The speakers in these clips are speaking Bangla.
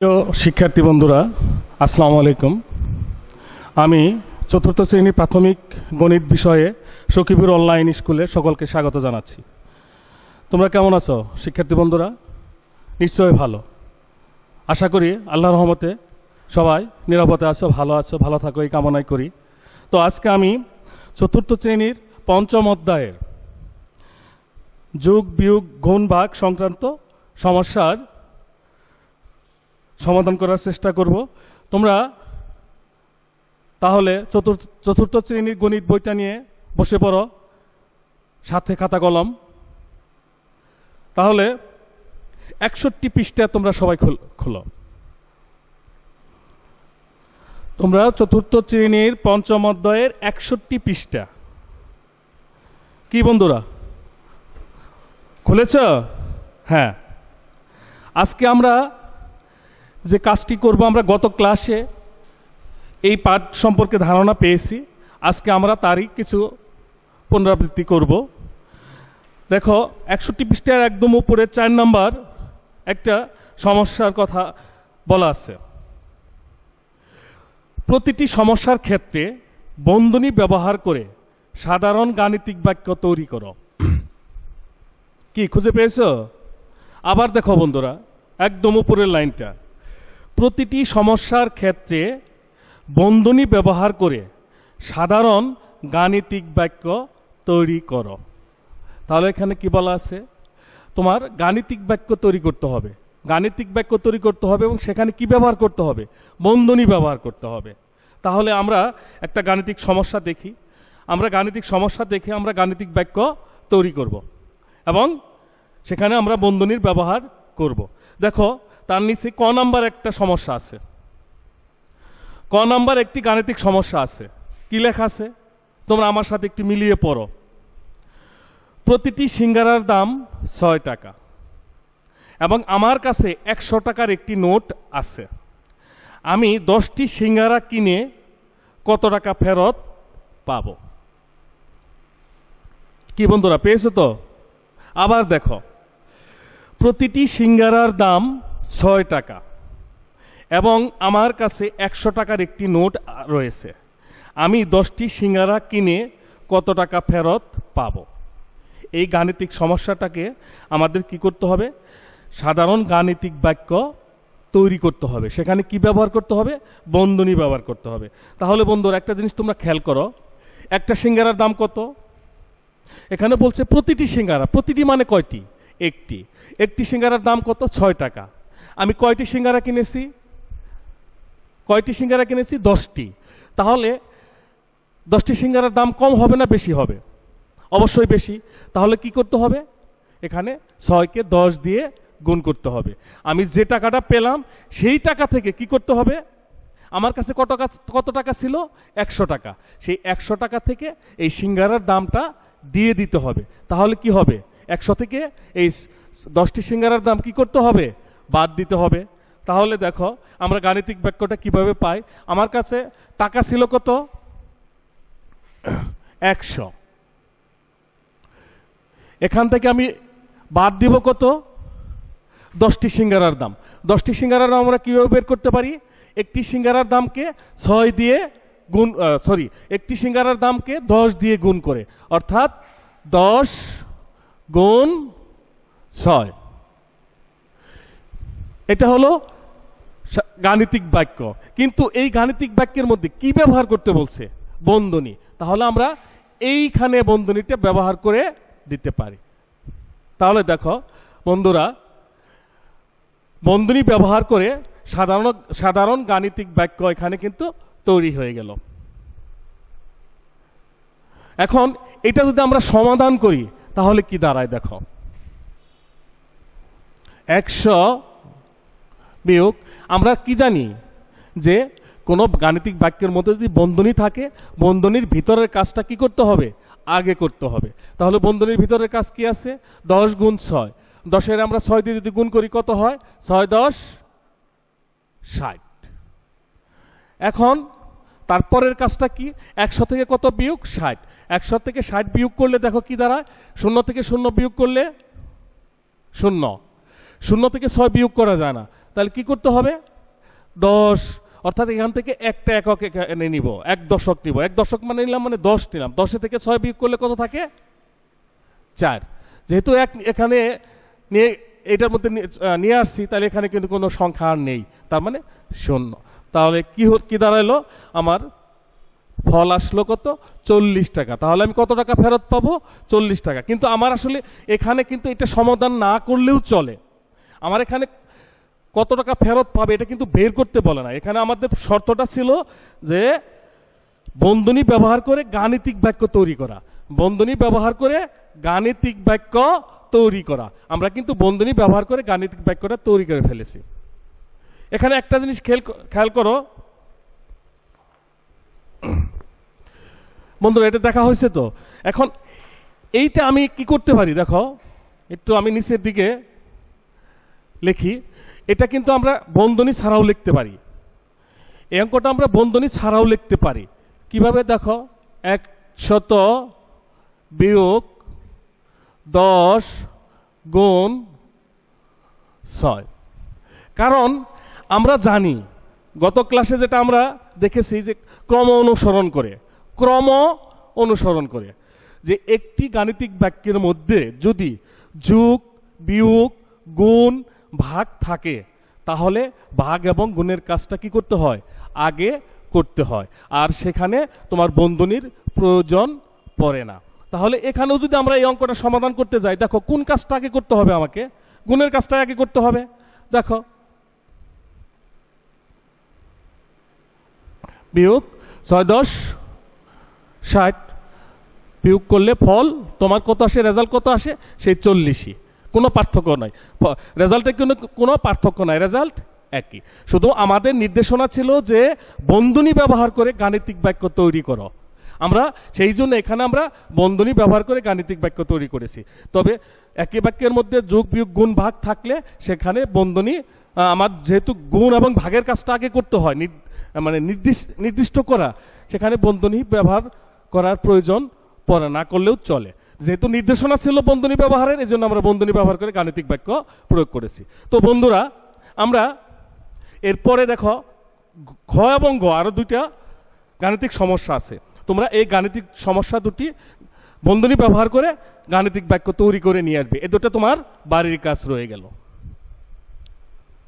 প্রিয় শিক্ষার্থী বন্ধুরা, আসসালামু আলাইকুম। আমি চতুর্থ শ্রেণী প্রাথমিক গণিত বিষয়ে সখীপুর অনলাইন স্কুলে সকলকে স্বাগত জানাচ্ছি। তোমরা কেমন আছো শিক্ষার্থী বন্ধুরা? নিশ্চয়ই ভালো। আশা করি আল্লাহর রহমতে সবাই নিরাপদে আছো, ভালো থাকো এই কামনাই করি। তো আজকে আমি চতুর্থ শ্রেণীর পঞ্চম অধ্যায়ের যোগ বিয়োগ গুণ ভাগ সংক্রান্ত সমস্যার সমাধান করার চেষ্টা করব। তোমরা তাহলে চতুর্থ শ্রেণীর গণিত বইটা নিয়ে বসে পড়ো, সাথে খাতা কলম। তাহলে 61 পৃষ্ঠা তোমরা সবাই খোলো। তোমরা চতুর্থ শ্রেণীর পঞ্চম অধ্যায়ের 61 পৃষ্ঠা কি বন্ধুরা খুলেছ? হ্যাঁ, আজকে আমরা যে কাজটি করব, আমরা গত ক্লাসে এই পাঠ সম্পর্কে ধারণা পেয়েছি। আজকে আমরা তারই কিছু পুনরাবৃত্তি করব। দেখো 61 পৃষ্ঠার একদম উপরে 4 নম্বর একটা সমস্যার কথা বলা আছে। প্রতিটি সমস্যার ক্ষেত্রে বন্ধনী ব্যবহার করে সাধারণ গাণিতিক বাক্য তৈরি করো। কি খুঁজে পেয়েছো? আবার দেখো বন্ধুরা, একদম উপরের লাইনটা, প্রতিটি সমস্যার ক্ষেত্রে বন্ধনী ব্যবহার করে সাধারণ গাণিতিক বাক্য তৈরি করো। তাহলে এখানে কি বলা আছে? তোমার গাণিতিক বাক্য তৈরি করতে হবে, গাণিতিক বাক্য তৈরি করতে হবে এবং সেখানে কি ব্যবহার করতে হবে? বন্ধনী ব্যবহার করতে হবে। তাহলে আমরা একটা গাণিতিক সমস্যা দেখি, আমরা গাণিতিক বাক্য তৈরি করব এবং সেখানে আমরা বন্ধনীর ব্যবহার করব। দেখো তার নিচে ক নাম্বার একটা সমস্যা আছে, ক নাম্বার একটি গাণিতিক সমস্যা আছে। কি লেখা আছে তোমরা আমার সাথে একটু মিলিয়ে পড়ো। প্রতিটি সিঙ্গারার দাম 6 টাকা এবং আমার কাছে 100 টাকার একটি নোট আছে। আমি 10টি সিঙ্গারা কিনে কত টাকা ফেরত পাব? কি বন্ধুরা পেয়েছো তো? আবার দেখো, প্রতিটি সিঙ্গারার দাম 6 টাকা এবং আমার কাছে 100 টাকার একটি নোট রয়েছে। আমি 10টি সিঙ্গারা কিনে কত টাকা ফেরত পাব? এই গাণিতিক সমস্যাটাকে আমাদের কি করতে হবে? সাধারণ গাণিতিক বাক্য তৈরি করতে হবে। সেখানে কি ব্যবহার করতে হবে? বন্ধনী ব্যবহার করতে হবে। তাহলে বন্ধুরা একটা জিনিস তোমরা খেয়াল করো, একটা সিঙ্গারার দাম কত? এখানে বলছে প্রতিটি সিঙ্গারা, প্রতিটি মানে কয়টি? একটি সিঙ্গারার দাম কত? 6 টাকা। আমি কয়টি সিঙ্গারা কিনেছি? 10টি। তাহলে 10টি সিঙ্গারার দাম কম হবে না বেশি হবে? অবশ্যই বেশি। তাহলে কি করতে হবে? এখানে 6কে 10 দিয়ে গুণ করতে হবে। আমি যে টাকাটা পেলাম সেই টাকা থেকে কি করতে হবে? আমার কাছে কত টাকা ছিল? 100 টাকা। সেই 100 টাকা থেকে এই সিঙ্গারার দামটা দিয়ে দিতে হবে। তাহলে কি হবে? 100 থেকে এই 10টি সিঙ্গারার দাম কি করতে হবে? বাদ দিতে হবে। তাহলে দেখো আমরা গাণিতিক বাক্যটা কিভাবে পাই। আমার কাছে টাকা ছিল কত? 100। এখান থেকে আমি বাদ দিব কত? 10টি সিঙ্গারার দাম। 10টি সিঙ্গারার দাম আমরা কিভাবে বের করতে পারি? একটি সিঙ্গারার দামকে 6 দিয়ে গুণ, একটি সিঙ্গারার দামকে 10 দিয়ে গুণ করে, অর্থাৎ 10 গুণ 6। এটা হলো গাণিতিক বাক্য। কিন্তু এই গাণিতিক বাক্যের মধ্যে কি ব্যবহার করতে বলছে? বন্ধনী। তাহলে আমরা এইখানে বন্ধনীটা ব্যবহার করে দিতে পারি। তাহলে দেখো বন্ধুরা, বন্ধনী ব্যবহার করে সাধারণ গাণিতিক বাক্য এখানে কিন্তু তৈরি হয়ে গেল। এখন এটা যদি আমরা সমাধান করি তাহলে কি দাঁড়ায়? দেখো 100 বিয়োগ, আমরা কি জানি যে কোনো গাণিতিক বাক্যের মধ্যে যদি বন্ধনী থাকে, বন্ধনীর ভিতরের কাজটা কি করতে হবে? আগে করতে হবে। তাহলে বন্ধনীর ভিতরের কাজ কি আছে? 10 গুণ 6। 10-এর আমরা 6 দিয়ে যদি গুণ করি কত হয়? 6 10 60। এখন তারপরের কাজটা কি? 100 থেকে কত বিয়োগ? 60। 100 থেকে 60 বিয়োগ করলে দেখো কি দাঁড়ায়? 0 থেকে 0 বিয়োগ করলে 0। 0 থেকে 6 বিয়োগ করা যায় না, তাহলে কি করতে হবে? 10, অর্থাৎ এখান থেকে একটা একক এখানে নিব, 1 দশক নিব। 1 দশক মানে নিলাম, মানে 10 নিলাম। 10 থেকে 6 বিয়োগ করলে কত থাকে? 4। যেহেতু এখানে নিয়ে এটার মধ্যে নিয়ে আসছি, তাহলে এখানে কিন্তু কোনো সংখ্যা আর নেই, তার মানে 0। তাহলে কি দাঁড়াইলো? আমার ফল আসলো কত? 40 টাকা। তাহলে আমি কত টাকা ফেরত পাবো? 40 টাকা। কিন্তু আমার আসলে এখানে কিন্তু এটা সমাধান না করলেও চলে। আমার এখানে কত টাকা ফেরত পাবে এটা কিন্তু বের করতে বলে না। এখানে আমাদের শর্তটা ছিল যে বন্ধনী ব্যবহার করে গাণিতিক বাক্য তৈরি করা। বন্ধনী ব্যবহার করে গাণিতিক বাক্য তৈরি করা। আমরা কিন্তু বন্ধনী ব্যবহার করে গাণিতিক বাক্যটা তৈরি করে ফেলেছি। এখানে একটা জিনিস খেয়াল করো বন্ধুরা, এটা দেখা হয়েছে তো। এখন এইটা আমি কি করতে পারি দেখো, একটু আমি নিচের দিকে লিখি। এটা কিন্তু আমরা বন্ধনী ছাড়াও লিখতে পারি। এই অঙ্কটা আমরা বন্ধনী ছাড়াও লিখতে পারি। কিভাবে দেখো, 100 বিয়োগ 10 গুণ 6। কারণ আমরা জানি, গত ক্লাসে যেটা আমরা দেখেছি যে ক্রম অনুসরণ করে যে একটি গাণিতিক বাক্যের মধ্যে যদি যোগ, বিয়োগ, গুণ, ভাগ থাকে, তাহলে ভাগ এবং গুণের কাজটা কি করতে হয়? আগে করতে হয়। আর সেখানে তোমার বন্ধনীর প্রয়োজন পড়ে না। তাহলে এখানেও যদি আমরা এই অঙ্কটা সমাধান করতে যাই, দেখো কোন কাজটা আগে করতে হবে? আমাকে গুণের কাজটা আগে করতে হবে। দেখো, বিয়োগ 6 10 60, বিয়োগ করলে ফল তোমার কত আসে? রেজাল্ট কত আসে? সেই 40ই। কোনো পার্থক্য নাই, রেজাল্টে কোনো পার্থক্য নাই, রেজাল্ট একই। শুধু আমাদের নির্দেশনা ছিল যে বন্ধনী ব্যবহার করে গাণিতিক বাক্য তৈরি করো। আমরা সেই জন্য এখানে আমরা বন্ধনী ব্যবহার করে গাণিতিক বাক্য তৈরি করেছি। তবে একই বাক্যের মধ্যে যোগ, বিয়োগ, গুণ, ভাগ থাকলে সেখানে বন্ধনী আমার যেহেতু গুণ এবং ভাগের কাজটা আগে করতে হয়, মানে নির্দিষ্ট করা, সেখানে বন্ধনী ব্যবহার করার প্রয়োজন পড়ে না, করলেও চলে। যেহেতু নির্দেশনা ছিল বন্ধনী ব্যবহারের, এই জন্য আমরা বন্ধনী ব্যবহার করে গাণিতিক বাক্য প্রয়োগ করেছি। তো বন্ধুরা, আমরা এরপরে দেখো ঘ এবং গ আরো দুইটা গাণিতিক সমস্যা আছে। তোমরা এই গাণিতিক সমস্যা দুটি বন্ধনী ব্যবহার করে গাণিতিক বাক্য তৈরি করে নিয়ে আসবে। এ দুটো তোমার বাড়ির কাজ রয়ে গেল,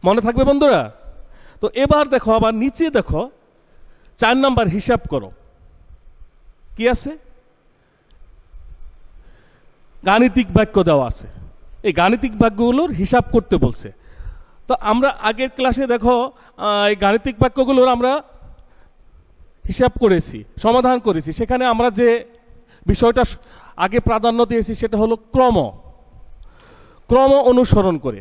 মনে থাকবে বন্ধুরা? তো এবার দেখো, আবার নিচে দেখো 4 নাম্বার হিসাব করো। কি আছে? গাণিতিক বাক্য দেওয়া আছে। এই গাণিতিক বাক্যগুলোর হিসাব করতে বলছে। তো আমরা আগের ক্লাসে দেখো এই গাণিতিক বাক্যগুলোর আমরা হিসাব করেছি, সমাধান করেছি। সেখানে আমরা যে বিষয়টা আগে প্রাধান্য দিয়েছি সেটা হলো ক্রম অনুসরণ করে,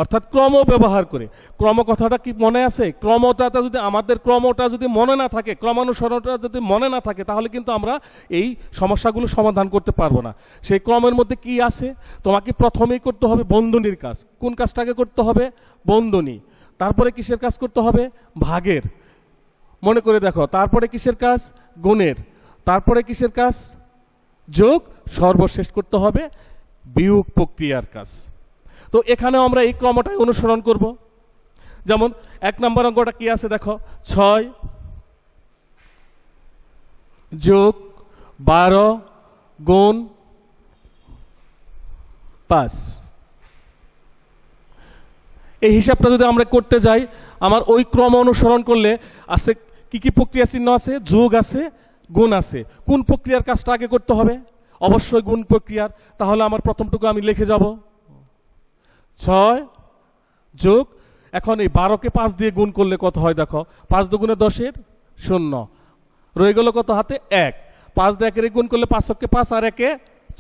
অর্থাৎ ক্রম ব্যবহার করে। ক্রম কথাটা কি মনে আছে? ক্রমটা যদি আমাদের ক্রমটা যদি মনে না থাকে, ক্রমানুসরণটা যদি মনে না থাকে, তাহলে কিন্তু আমরা এই সমস্যাগুলো সমাধান করতে পারবো না। সেই ক্রমের মধ্যে কি আছে? তোমাকে প্রথমেই করতে হবে বন্ধনীর কাজ। কোন কাজটাকে করতে হবে? বন্ধনী। তারপরে কিসের কাজ করতে হবে? ভাগের। মনে করে দেখো, তারপরে কিসের কাজ? গুণের। তারপরে কিসের কাজ? যোগ। সর্বশেষ করতে হবে বিয়োগ প্রক্রিয়ার কাজ। তো এখানেও আমরা এই ক্রমটাই অনুসরণ করব। যেমন 1 নম্বর অঙ্কটা কি আছে দেখো, 6 যোগ 12 গুণ 5। এই হিসাবটা যদি আমরা করতে যাই, আমার ওই ক্রম অনুসরণ করলে আছে কি কি প্রক্রিয়া চিহ্ন আছে? যোগ আছে, গুণ আছে। কোন প্রক্রিয়ার কাজটা আগে করতে হবে? অবশ্যই গুণ প্রক্রিয়ার। তাহলে আমার প্রথমটুকু আমি লিখে যাব 6 যোগ, এখন এই 12কে 5 দিয়ে গুণ করলে কত হয় দেখো, 5 দুগুণে 10 0, রয়ে গেল কত হাতে? 1। 5 দিয়ে 1 গুণ করলে 5 5 আর 1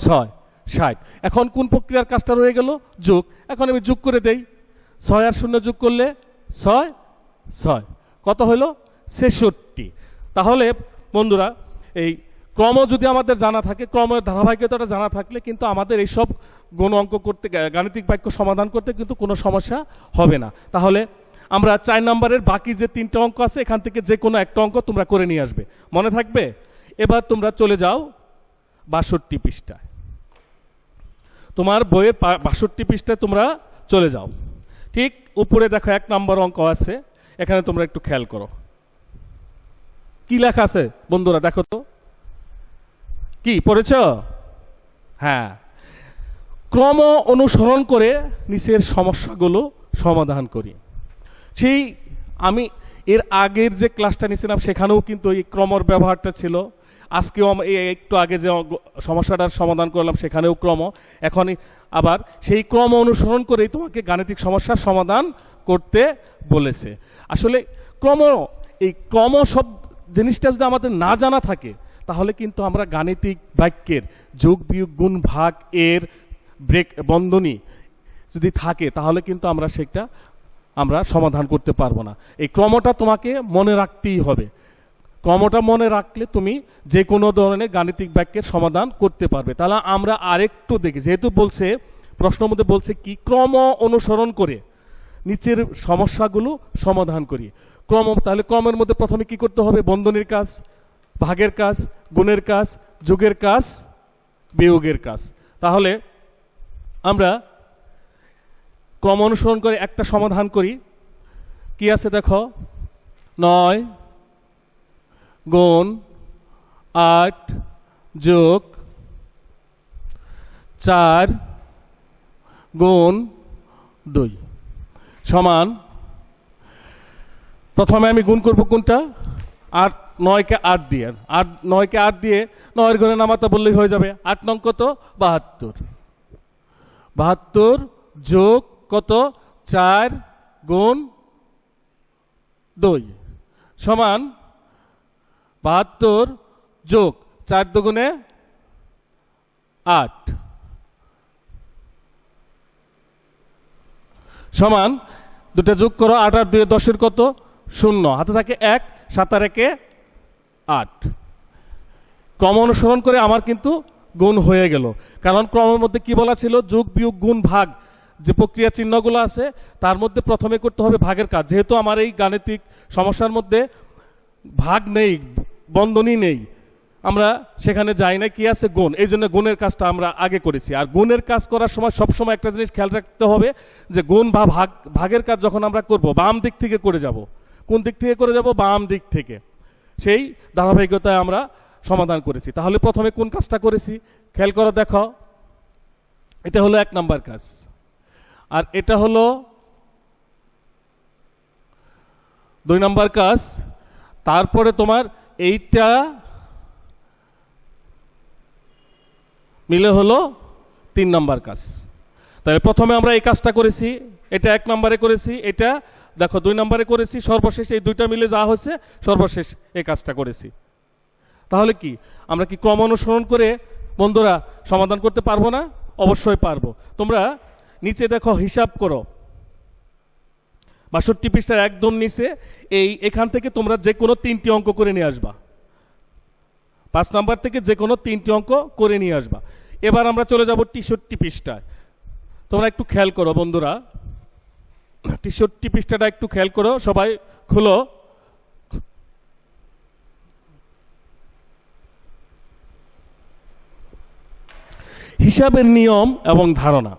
6, 60। এখন কোন প্রক্রিয়ার কাজটা রয়ে গেল? যোগ। এখন আমি যোগ করে দেই, 6 আর 0 যোগ করলে 6 6, কত হলো? 66। তাহলে বন্ধুরা, এই ক্রম যদি আমাদের জানা থাকে, ক্রমের ধারাবাহিকতাটা জানা থাকলে কিন্তু আমাদের এই সব গুণ অঙ্ক করতে, গাণিতিক বাক্য সমাধান করতে কিন্তু কোনো সমস্যা হবে না। তাহলে আমরা 4 নম্বরের বাকি যে 3টা অঙ্ক আছে, এখান থেকে যে কোনো একটা অঙ্ক তোমরা করে নিয়ে আসবে, মনে থাকবে? এবার তোমরা চলে যাও 62 পৃষ্ঠায়। তোমার বইয়ের 62 পৃষ্ঠায় তোমরা চলে যাও, ঠিক উপরে দেখো 1 নম্বর অঙ্ক আছে, এখানে তোমরা একটু খেয়াল করো কি লেখা আছে বন্ধুরা, দেখো তো কি পড়েছ? হ্যাঁ, ক্রম অনুসরণ করে নিচের সমস্যাগুলো সমাধান করি। সেই আমি এর আগের যে ক্লাসটা নিয়েছিলাম সেখানেও কিন্তু এই ক্রমর ব্যবহারটা ছিল। আজকেও একটু আগে যে সমস্যাটার সমাধান করলাম সেখানেও ক্রম, এখনই আবার সেই ক্রম অনুসরণ করেই তোমাকে গাণিতিক সমস্যার সমাধান করতে বলেছে। আসলে এই ক্রম সব জিনিসটা যদি আমাদের না জানা থাকে তাহলে কিন্তু আমরা গাণিতিক বাক্যের যোগ বিয়োগ গুণ ভাগ এর ব্রেক বন্ধনী যদি থাকে তাহলে কিন্তু আমরা সমাধান করতে পারবো না। এই ক্রমটা তোমাকে মনে রাখতেই হবে। ক্রমটা মনে রাখলে তুমি যে কোনো ধরনের গাণিতিক বাক্যের সমাধান করতে পারবে। তাহলে আমরা আরেকটু দেখি, যেহেতু বলছে প্রশ্নের মধ্যে বলছে কি ক্রম অনুসরণ করে নিচের সমস্যাগুলো সমাধান করি। তাহলে ক্রমের মধ্যে প্রথমে কি করতে হবে? বন্ধনীর কাজ, ভাগের কাজ, গুণের কাজ, যোগের কাজ, বিয়োগের কাজ। তাহলে আমরা ক্রম অনুসরণ করে একটা সমাধান করি। কি আছে দেখো, 9 গুণ 8 যোগ 4 গুণ 2 সমান, প্রথমে আমি গুণ করব কোনটা? 9কে 8 দিয়ে, 9কে 8 দিয়ে 9 ঘরে নামাতে বললেই হয়ে যাবে। 8 নং কত? 72। 72 যোগ কত? 4 গুণ 2 সমান 72 যোগ 4 দুগুণে 8 সমান, দুটা যোগ করো, 8 আর 2 10 কত? 0, হাতে থাকে 1, 7 আর 1 8। ক্রম অনুসরণ করে আমার কিন্তু গুণ হয়ে গেল, কারণ ক্রমের মধ্যে কি বলা ছিল? যোগ বিয়োগ গুণ ভাগ যে প্রক্রিয়া চিহ্নগুলো আছে তার মধ্যে প্রথমে করতে হবে ভাগের কাজ। যেহেতু আমার এই গাণিতিক সমস্যার মধ্যে ভাগ নেই, বন্ধনী নেই, আমরা সেখানে যাই না, কি আছে? গুণ। এই জন্য গুণের কাজটা আমরা আগে করেছি। আর গুণের কাজ করার সময় সবসময় একটা জিনিস খেয়াল রাখতে হবে যে গুণ বা ভাগের কাজ যখন আমরা করব বাম দিক থেকে করে যাব। কোন দিক থেকে করে যাব? বাম দিক থেকে। সেই ধারাবাহিকতায় আমরা সমাধান করেছি। তাহলে প্রথমে কোন কাজটা করেছি খেয়াল করো, দেখো এটা হলো 1 নাম্বার কাজ, আর এটা হলো 2 নাম্বার কাজ। তারপরে তোমার এইটা মিলে হলো 3 নাম্বার কাজ। তাহলে প্রথমে আমরা এই কাজটা করেছি, এটা 1 নম্বরে করেছি, এটা দেখো 2 নম্বরে করেছি, সর্বশেষ এই দুইটা মিলে যা হয়েছে সর্বশেষ এই কাজটা করেছি। তাহলে কি আমরা কি ক্রম অনুসরণ করে বন্ধুরা সমাধান করতে পারবো না? অবশ্যই পারবো। তোমরা নিচে দেখো, হিসাব করো 62 পৃষ্ঠার একদম নিচে এখান থেকে তোমরা যে কোনো 3টি অঙ্ক করে নিয়ে আসবা। 5 নাম্বার থেকে যে কোনো 3টি অঙ্ক করে নিয়ে আসবা। এবার আমরা চলে যাব 63 পৃষ্ঠায়। তোমরা একটু খেয়াল করো বন্ধুরা, 63 পৃষ্ঠাটা একটু খেয়াল করো, সবাই খুলো। হিসাবের নিয়ম এবং ধারণা।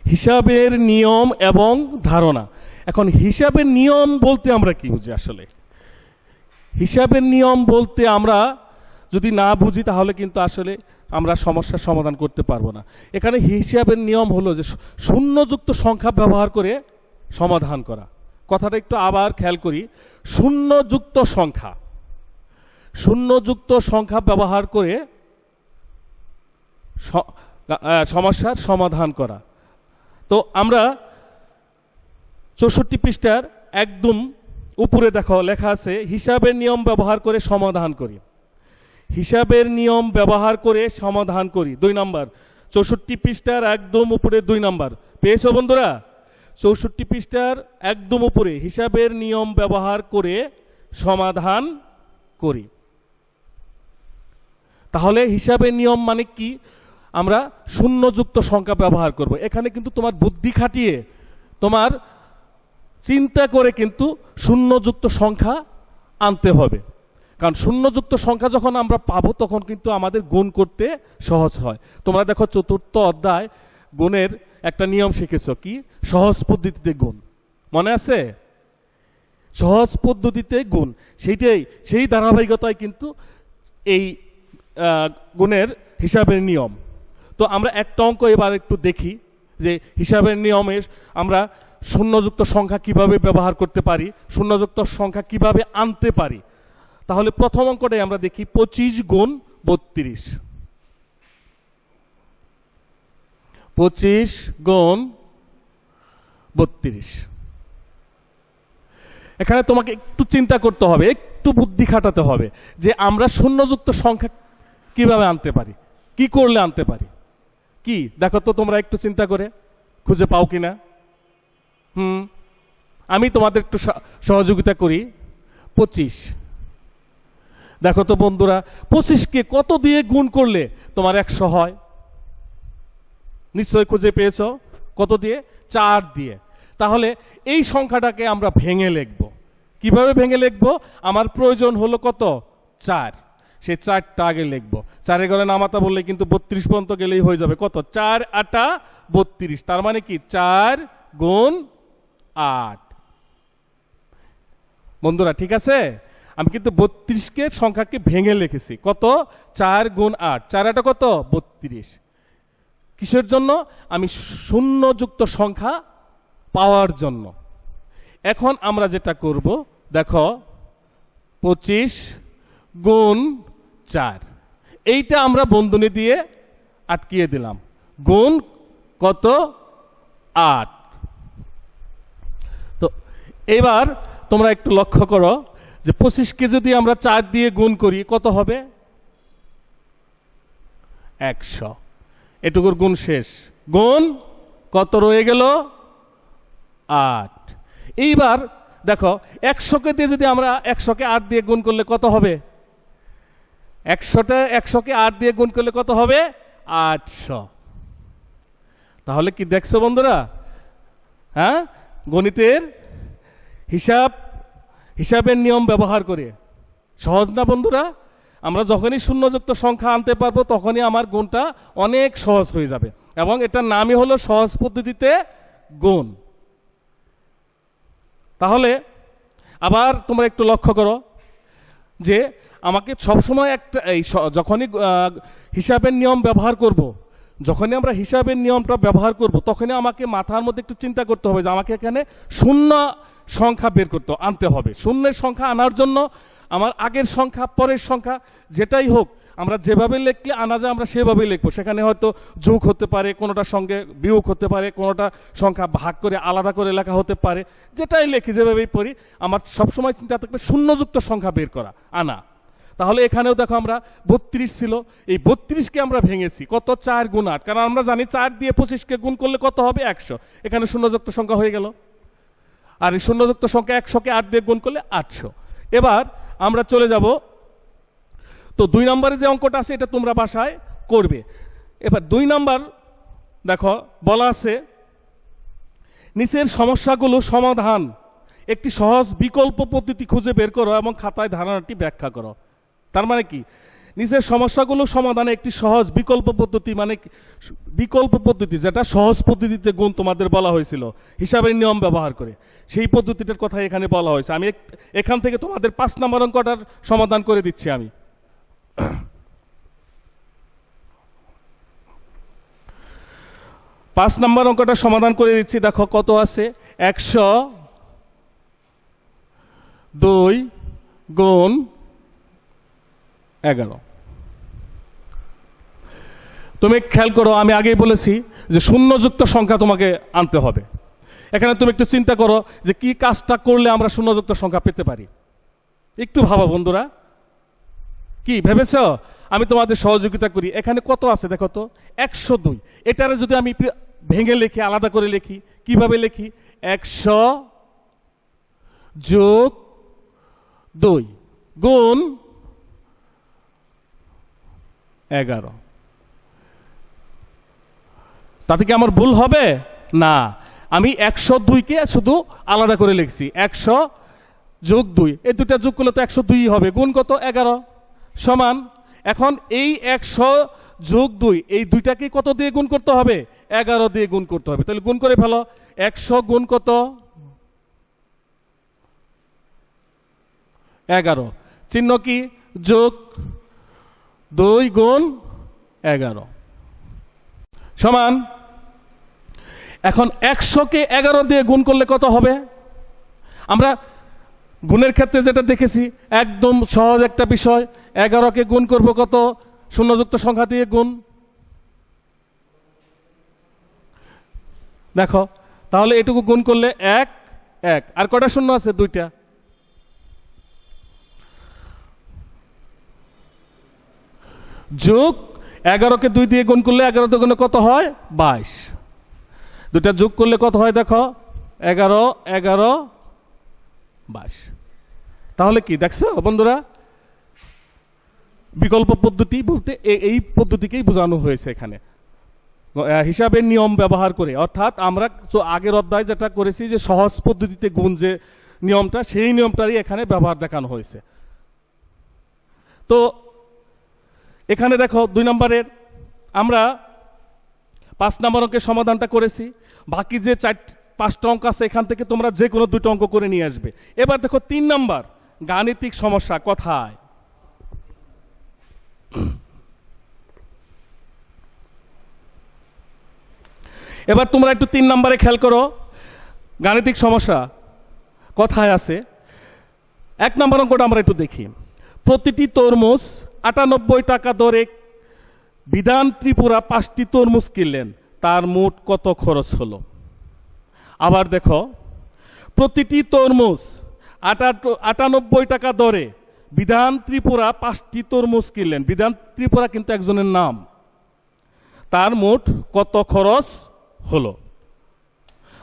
হিসাবের নিয়ম এবং ধারণা। এখন হিসাবের নিয়ম বলতে আমরা কি বুঝি? আসলে হিসাবের নিয়ম বলতে আমরা যদি না বুঝি তাহলে কিন্তু আসলে আমরা সমস্যার সমাধান করতে পারবো না। এখানে হিসাবের নিয়ম হলো যে শূন্যযুক্ত সংখ্যা ব্যবহার করে সমাধান করা। কথাটা একটু আবার খেয়াল করি, শূন্যযুক্ত সংখ্যা ব্যবহার করে সমস্যার সমাধান করা। তো আমরা 64 পৃষ্ঠার একদম উপরে দেখো লেখা আছে, হিসাবের নিয়ম ব্যবহার করে সমাধান করি। হিসাবের নিয়ম ব্যবহার করে সমাধান করি 2 নাম্বার, 64 পৃষ্ঠার একদম উপরে 2 নাম্বার। পেয়েছো বন্ধুরা? 64 পৃষ্ঠার একদম উপরে হিসাবের নিয়ম ব্যবহার করে সমাধান করি। তাহলে হিসাবের নিয়ম মানে কি? আমরা শূন্যযুক্ত সংখ্যা ব্যবহার করব। এখানে কিন্তু তোমার বুদ্ধি খাটিয়ে, তোমার চিন্তা করে কিন্তু শূন্যযুক্ত সংখ্যা আনতে হবে। কারণ শূন্যযুক্ত সংখ্যা যখন আমরা পাবো তখন কিন্তু আমাদের গুণ করতে সহজ হয়। তোমরা দেখো 4th অধ্যায় গুণের একটা নিয়ম শিখেছ, কি? সহজ পদ্ধতিতে গুণ, মনে আছে? সহজ পদ্ধতিতে গুণ, সেই ধারাবাহিকতায় কিন্তু এই গুণের হিসাবের নিয়ম। তো আমরা একটা অঙ্ক এবার একটু দেখি যে হিসাবের নিয়মে আমরা শূন্যযুক্ত সংখ্যা কিভাবে ব্যবহার করতে পারি, শূন্যযুক্ত সংখ্যা কিভাবে আনতে পারি। তাহলে প্রথম অঙ্কটাই আমরা দেখি, 25 গুণ 32। 25 গুণ 32। এখানে তোমাকে একটু চিন্তা করতে হবে, একটু বুদ্ধি খাটাতে হবে যে আমরা শূন্যযুক্ত সংখ্যা কিভাবে আনতে পারি, কি করলে আনতে পারি। কি দেখো তো তোমরা একটু চিন্তা করে খুঁজে পাও কিনা। আমি তোমাদের একটু সহযোগিতা করি। 25, দেখো তো বন্ধুরা, 25কে কত দিয়ে গুণ করলে তোমার 100 হয়? নিশ্চয় খুঁজে পেয়েছ। কত দিয়ে? 4 দিয়ে। তাহলে এই সংখ্যাটাকে আমরা ভেঙে লিখব। কিভাবে ভেঙে লিখব? আমার প্রয়োজন হলো কত? 4। সেই 4টা আগে লিখব। 4 ঘরে নামাতা বললে কিন্তু 32 পর্যন্ত গেলেই হয়ে যাবে। কত? 4 8 32। তার মানে কি 4 গুণ 8। বন্ধুরা ঠিক আছে? আমি কিন্তু 32কে সংখ্যাকে ভেঙে লিখেছি। কত? 4 গুণ 8। 4 8 কত? 32। কিসের জন্য? আমি শূন্যযুক্ত সংখ্যা পাওয়ার জন্য। এখন আমরা যেটা করব, দেখো 25 গুণ 4, এইটা আমরা বন্ধনী দিয়ে আটকিয়ে দিলাম। গুণ কত? 8। তো এবার তোমরা একটু লক্ষ্য করো যে 25কে যদি আমরা 4 দিয়ে গুণ করি কত হবে? 100। এটুকুর গুণ শেষ। গুণ কত রয়ে গেল? 8। এইবার দেখো 100কে দিয়ে যদি আমরা 100কে 8 দিয়ে গুণ করলে কত হবে? 100কে 8 দিয়ে গুণ করলে কত হবে? 800। তাহলে কি দেখছো বন্ধুরা? হ্যাঁ, গণিতের হিসাবের নিয়ম ব্যবহার করে সহজ না বন্ধুরা? আমরা যখনই শূন্যযুক্ত সংখ্যা আনতে পারবো তখনই আমার গুণটা অনেক সহজ হয়ে যাবে, এবং এটার নামই হলো সহজ পদ্ধতিতে গুণ। তাহলে আবার তোমরা একটু লক্ষ্য করো যে আমাকে সবসময় যখনই হিসাবের নিয়ম ব্যবহার করব, যখনই আমরা হিসাবের নিয়মটা ব্যবহার করব তখনই আমাকে মাথার মধ্যে একটু চিন্তা করতে হবে যে আমাকে এখানে শূন্য সংখ্যা আনতে হবে। শূন্যের সংখ্যা আনার জন্য আমার আগের সংখ্যা পরের সংখ্যা যেটাই হোক আমরা যেভাবে লিখলে আনা যায় আমরা সেভাবেই লিখবো। সেখানে হয়তো যোগ হতে পারে, কোনোটার সঙ্গে বিয়োগ হতে পারে, কোনোটা সংখ্যা ভাগ করে আলাদা করে লেখা হতে পারে। যেটাই লিখি, যেভাবেই পড়ি, আমার সবসময় চিন্তা থাকবে শূন্যযুক্ত সংখ্যা বের করা, আনা। তাহলে এখানেও দেখো আমরা 32 ছিল, এই 32কে আমরা ভেঙেছি। কত? 4 গুণ 8। কারণ আমরা জানি 4 দিয়ে 25কে গুণ করলে কত হবে? 100। এখানে শূন্যযুক্ত সংখ্যা হয়ে গেল। আর এই শূন্যযুক্ত সংখ্যা 100কে 8 দিয়ে গুণ করলে 800। এবার আমরা চলে যাব, তো 2 নম্বরে যে অঙ্কটা আছে এটা তোমরা বাসায় করবে। এবার 2 নম্বর দেখো বলা আছে, নিচের সমস্যাগুলো সমাধান একটি সহজ বিকল্প পদ্ধতি খুঁজে বের করো এবং খাতায় ধারণাটি ব্যাখ্যা করো। তার মানে কি? নিচের সমস্যাগুলো সমাধানে একটি সহজ বিকল্প পদ্ধতি, মানে বিকল্প পদ্ধতি যেটা সহজ পদ্ধতিতে গুণ তোমাদের বলা হয়েছিল হিসাবের নিয়ম ব্যবহার করে, সেই পদ্ধতিটার কথা এখানে বলা হয়েছে। আমি এখান থেকে তোমাদের 5 নম্বর অঙ্কটার সমাধান করে দিচ্ছি। আমি 5 নম্বর অঙ্কটা সমাধান করে দিচ্ছি। দেখো কত আছে? 102 গুণ 11। তুমি খেয়াল করো, আমি আগেই বলেছি যে শূন্যযুক্ত সংখ্যা তোমাকে আনতে হবে। এখানে তুমি একটু চিন্তা করো যে কি কাজটা করলে আমরা শূন্যযুক্ত সংখ্যা পেতে পারি। একটু ভাবো বন্ধুরা, কি ভেবেছ? আমি তোমাদের সহযোগিতা করি। এখানে কত আছে দেখো তো? 102। এটারে যদি আমি ভেঙে লিখি, আলাদা করে লিখি, কিভাবে লিখি? 100 যোগ 2 গুণ 11। তাতে কি আমার ভুল হবে? না, আমি 102কে শুধু আলাদা করে লিখছি। 100 যোগ 2, এই দুটা যোগ করলে তো 102 হবে। গুণ কত? 11 সমান। এখন এই 100 যোগ 2, এই দুইটাকে কত দিয়ে গুণ করতে হবে? 11 দিয়ে গুণ করতে হবে। তাহলে গুণ করে ফেলো। 100 গুণ কত? 11। চিহ্ন কি? যোগ। 2 গুণ 11 সমান। এখন 100কে 11 দিয়ে গুণ করলে কত হবে? আমরা গুণের ক্ষেত্রে যেটা দেখেছি, একদম সহজ একটা বিষয়। 11কে গুণ করব কত? শূন্যযুক্ত সংখ্যা দিয়ে গুণ। দেখো তাহলে এটুকু গুণ করলে 1 1, আর কয়টা শূন্য আছে? 2টা। যোগ 11কে 2 দিয়ে গুণ করলে 11 দুগুণে কত হয়? 22। দুটা যোগ করলে কত হয়? দেখো 11 11 22। তাহলে কি দেখছো বন্ধুরা? বিকল্প পদ্ধতি বলতে এই পদ্ধতিকেই বোঝানো হয়েছে এখানে, হিসাবের নিয়ম ব্যবহার করে। অর্থাৎ আমরা আগের অধ্যায় যেটা করেছি যে সহজ পদ্ধতিতে গুণ যে নিয়মটা, সেই নিয়মটারই এখানে ব্যবহার দেখানো হয়েছে। তো এখানে দেখো 2 নম্বরের আমরা 5 নম্বর অঙ্কের সমাধানটা করেছি। বাকি যে 5টা অঙ্ক আছে এখান থেকে তোমরা যে কোনো 2টা অঙ্ক করে নিয়ে আসবে। এবার দেখো 3 নম্বর গাণিতিক সমস্যা কথায়। এবার তোমরা একটু 3 নম্বরে খেয়াল করো, গাণিতিক সমস্যা কথায় আছে। 1 নম্বর অঙ্কটা আমরা একটু দেখি। প্রতিটি তরমুজ 98 টাকা দরে বিধান ত্রিপুরা 5টি তরমুজ কিনলেন, তার মোট কত খরচ হলো? আবার দেখো, প্রতিটি তরমুজ 98 টাকা দরে বিধান ত্রিপুরা 5টি তরমুজ কিনলেন। বিধান ত্রিপুরা কিন্তু একজনের নাম। তার মোট কত খরচ হলো?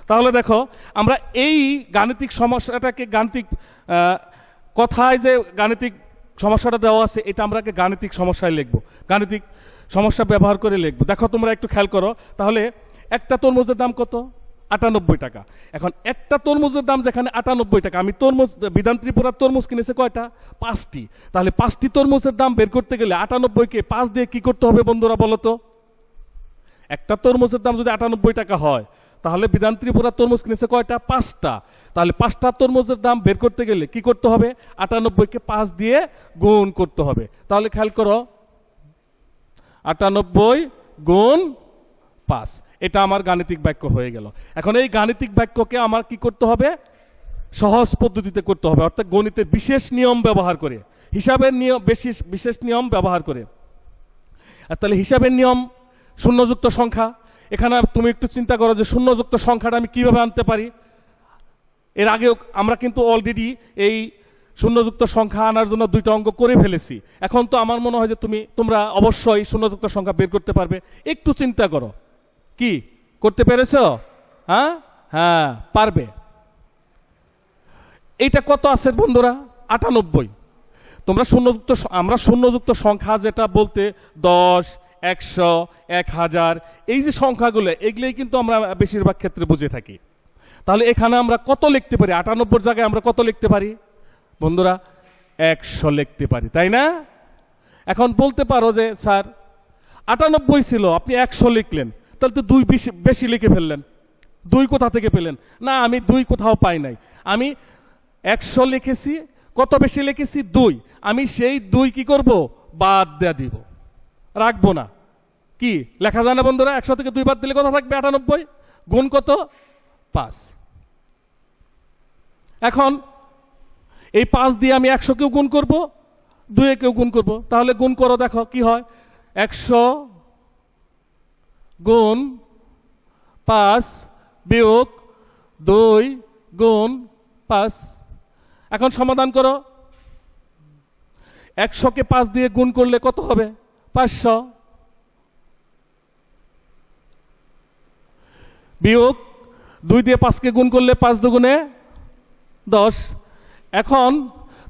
তাহলে দেখো আমরা এই গাণিতিক সমস্যাটাকে গাণিতিক কথায় যে গাণিতিক সমস্যাটা দেওয়া আছে, এটা আমরা গাণিতিক সমস্যায় লিখবো, গাণিতিক সমস্যা ব্যবহার করে লিখবো। দেখো তোমরা একটু খেয়াল করো। তাহলে একটা তরমুজের দাম কত? 98 টাকা। এখন একটা তরমুজের দাম যেখানে 98 টাকা, আমি তরমুজ বিধান ত্রিপুরার তরমুজ কিনেছে কয়টা? 5টি। তাহলে 5টি তরমুজের দাম বের করতে গেলে 98কে 5 দিয়ে কি করতে হবে বন্ধুরা বলো তো? একটা তরমুজের দাম যদি 98 টাকা হয়, তাহলে বিধান ত্রিপুরার তরমুজ কিনেছে কয়টা? 5টা। তাহলে 5টা তরমুজের দাম বের করতে গেলে কি করতে হবে? 98কে 5 দিয়ে গুণ করতে হবে। তাহলে খেয়াল করো, 98 গুণ 5, এটা আমার গাণিতিক বাক্য হয়ে গেল। এখন এই গাণিতিক বাক্যকে আমার কি করতে হবে? সহজ পদ্ধতিতে করতে হবে, অর্থাৎ গণিতের বিশেষ নিয়ম ব্যবহার করে, হিসাবের নিয়ম বিশেষ নিয়ম ব্যবহার করে। আর তাহলে হিসাবের নিয়ম শূন্যযুক্ত সংখ্যা। এখানে তুমি একটু চিন্তা করো যে শূন্যযুক্ত সংখ্যাটা আমি কিভাবে আনতে পারি। এর আগেও আমরা কিন্তু অলরেডি এই শূন্যযুক্ত সংখ্যা আনার জন্য 2টা অঙ্ক করে ফেলেছি। এখন তো আমার মনে হয় যে তোমরা অবশ্যই শূন্যযুক্ত সংখ্যা বের করতে পারবে। একটু চিন্তা করো, কি করতে পেরেছ? হ্যাঁ হ্যাঁ পারবে। এইটা কত আছে বন্ধুরা? 98। তোমরা আমরা শূন্যযুক্ত সংখ্যা যেটা বলতে 10, 100, 1000, এই যে সংখ্যাগুলো, এগুলোই কিন্তু আমরা বেশিরভাগ ক্ষেত্রে বুঝে থাকি। তাহলে এখানে আমরা কত লিখতে পারি? 98 জায়গায় আমরা কত লিখতে পারি বন্ধুরা? 100 লিখতে পারি, তাই না? এখন বলতে পারো যে স্যার 98 ছিল, আপনি 100 লিখলেন, তাহলে তো 2 বেশি লিখে ফেললেন। 2 কোথা থেকে পেলেন? না, আমি 2 কোথাও পাই নাই। আমি 100 লিখেছি, কত বেশি লিখেছি? 2। আমি সেই 2 কি করব? বাদ দিয়ে দিব, রাখবো না। কি লেখা যায় না বন্ধুরা? 100 থেকে 2 বাদ দিলে কত থাকবে? 98 গুণ কত? 5। এখন এই 5 দিয়ে আমি 100কেও গুণ করব, 2-কেও গুণ করব। তাহলে গুণ করো, দেখো কি হয়। 100 গুণ 5 বিয়োগ 2 গুণ 5। এখন সমাধান করো। 100কে 5 দিয়ে গুণ করলে কত হবে? 500 বিয়োগ 2 দিয়ে 5কে গুণ করলে 5 দুগুণে 10। এখন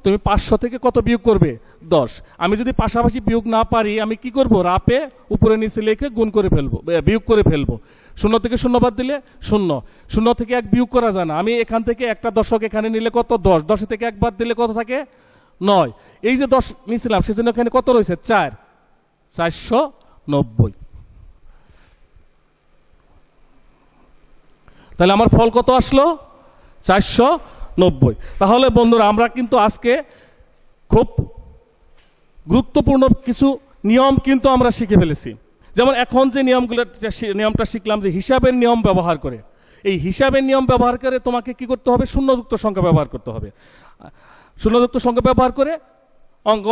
তুমি 500 থেকে কত বিয়োগ করবে? 10। আমি যদি পাশাপাশি বিয়োগ না পারি, আমি কি করব? রাপে উপরে নিচে লিখে গুণ করে ফেলবো, বিয়োগ করে ফেলবো। 0 থেকে 0 বাদ দিলে 0। 0 থেকে 1 বিয়োগ করা যায় না। আমি এখান থেকে একটা দশক এখানে নিলে কত? 10। 10 থেকে 1 বাদ দিলে কত থাকে? 9। এই যে 10 নিয়েছিলাম, সেজন্য এখানে কত রয়েছে? 4। 400 তাহলে আমার ফল কত আসলো? 490। তাহলে বন্ধুরা আমরা কিন্তু আজকে খুব গুরুত্বপূর্ণ কিছু নিয়ম কিন্তু আমরা শিখে ফেলেছি। যেমন এখন যে নিয়মটা শিখলাম যে হিসাবের নিয়ম ব্যবহার করে, এই হিসাবের নিয়ম ব্যবহার করে তোমাকে কি করতে হবে? শূন্যযুক্ত সংখ্যা ব্যবহার করতে হবে। শূন্যযুক্ত সংখ্যা ব্যবহার করে অঙ্ক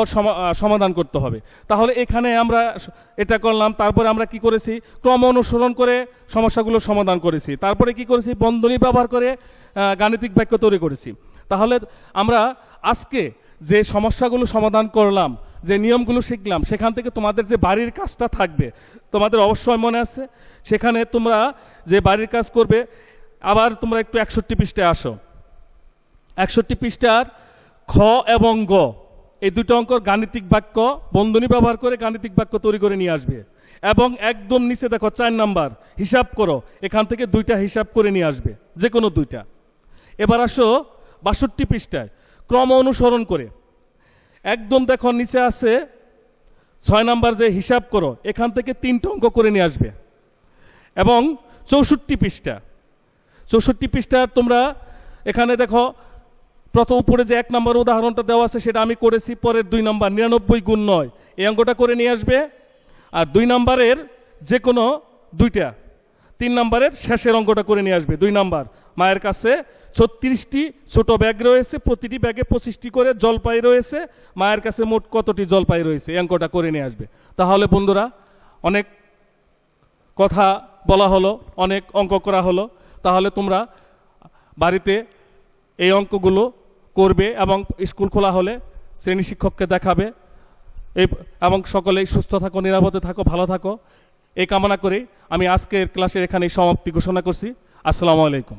সমাধান করতে হবে। তাহলে এখানে আমরা এটা করলাম, তারপরে আমরা কি করেছি? ক্রম অনুসরণ করে সমস্যাগুলো সমাধান করেছি। তারপরে কি করেছি? বন্ধনী ব্যবহার করে গাণিতিক বাক্য তৈরি করেছি। তাহলে আমরা আজকে যে সমস্যাগুলো সমাধান করলাম, যে নিয়মগুলো শিখলাম, সেখান থেকে তোমাদের যে বাড়ির কাজটা থাকবে তোমাদের অবশ্যই মনে আছে। সেখানে তোমরা যে বাড়ির কাজ করবে, আবার তোমরা একটু 61 পৃষ্ঠায় আসো। 61 পৃষ্ঠার খ এবং গ এই দুটো অঙ্ক গাণিতিক বাক্য বন্ধনী ব্যবহার করে গাণিতিক বাক্য তৈরি করে নিয়ে আসবে। এবং একদম নিচে দেখো 4 নাম্বার হিসাব করো, এখান থেকে 2টা হিসাব করে নিয়ে আসবে, যে কোনো 2টা। এবার আসো 62 পৃষ্ঠায় ক্রম অনুসরণ করে, একদম দেখো নিচে আছে 6 নাম্বার যে হিসাব করো, এখান থেকে 3টা অঙ্ক করে নিয়ে আসবে। এবং 64 পৃষ্ঠা তোমরা এখানে দেখো প্রথম উপরে যে 1 নম্বর উদাহরণটা দেওয়া আছে সেটা আমি করেছি। পরের 2 নম্বর 99 গুণ 9 এই অঙ্কটা করে নিয়ে আসবে। আর 2 নম্বরের যে কোনো 2টা, 3 নম্বরের শেষের অঙ্কটা করে নিয়ে আসবে। 2 নম্বর মায়ের কাছে 36টি ছোট ব্যাগ রয়েছে, প্রতিটি ব্যাগে 25টি করে জলপাই রয়েছে, মায়ের কাছে মোট কতটি জলপাই রয়েছে, এই অঙ্কটা করে নিয়ে আসবে। তাহলে বন্ধুরা অনেক কথা বলা হলো, অনেক অঙ্ক করা হলো। তাহলে তোমরা বাড়িতে এই অঙ্কগুলো করবে এবং স্কুল খোলা হলে শ্রেণী শিক্ষককে দেখাবে। এবং সকলেই সুস্থ থাকো, নিরাপদে থাকো, ভালো থাকো, এই কামনা করেই আমি আজকের ক্লাসের এখানেই সমাপ্তি ঘোষণা করছি। আসসালামু আলাইকুম।